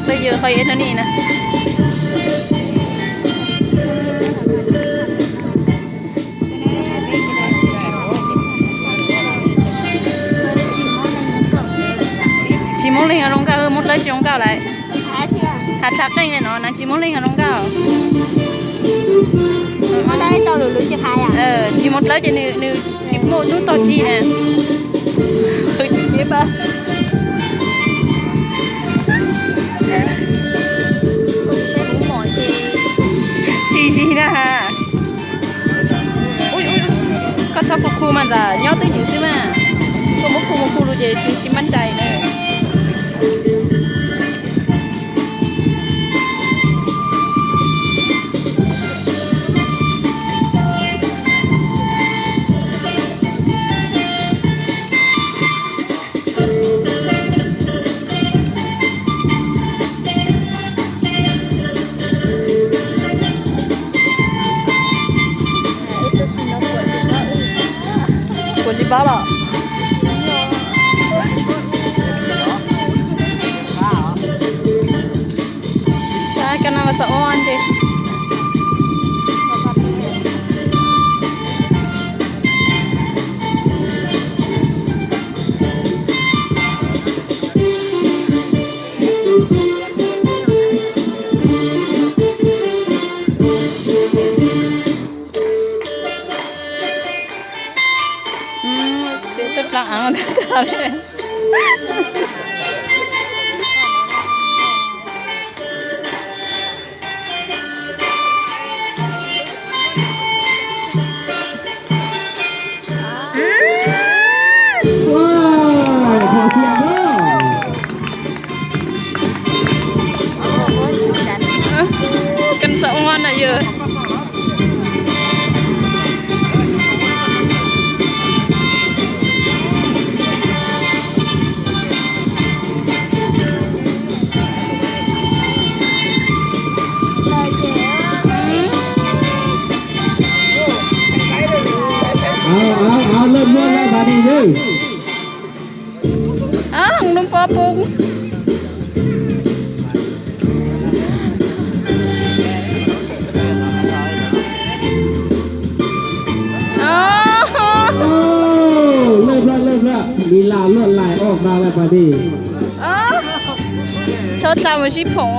ไปเยอะคอยเอ็นนี่นะchỉ muốn lên hàng rong cao hơn một lấy rong cao lại hạt sạc đây này nó chỉ muốn lên hàng rong cao mà đây tao được chỉ khai à chỉ một lấy thì nữ chỉ một chút tao chi nè ba chi nè ha ui có cho phục khu mà giờ nhau tới nhiều xíu mà có một khu luôn vậy thì chỉมั่นใจnè bao lọ cái nào mà sợ on thì tất cả ăn tất cả lên cần sợ ngon này giờเอาเริ่มเมื่อแล้วบาดีเลยkhông đúng có bungเริ่มแล้วมีลาวเลือดไหลออกมาแล้วบาดีเธอทำมาชิผง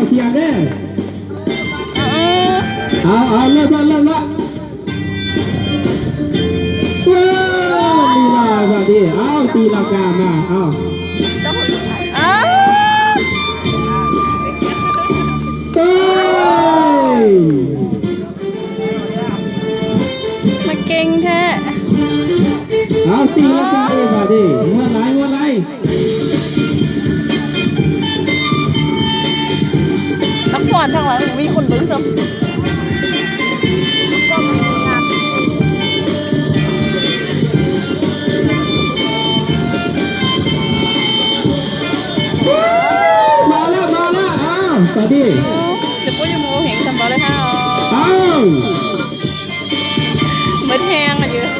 เสียงเด้เอาเริ่มละว้าวมีลาแบบนี้เอาตีลังกามาเอามาเก่งแท้เอาตีลังกาเองแบบนี้งัวไหลนักบอลทางหลังมีคนลุ้นซ้ำมาแล้วอ้าวสวัสดีเดี๋ยวปุ้ยจะมูเห็นทำบอลเลยค่ะอ้าวเหมือนแห้งอะเยอะ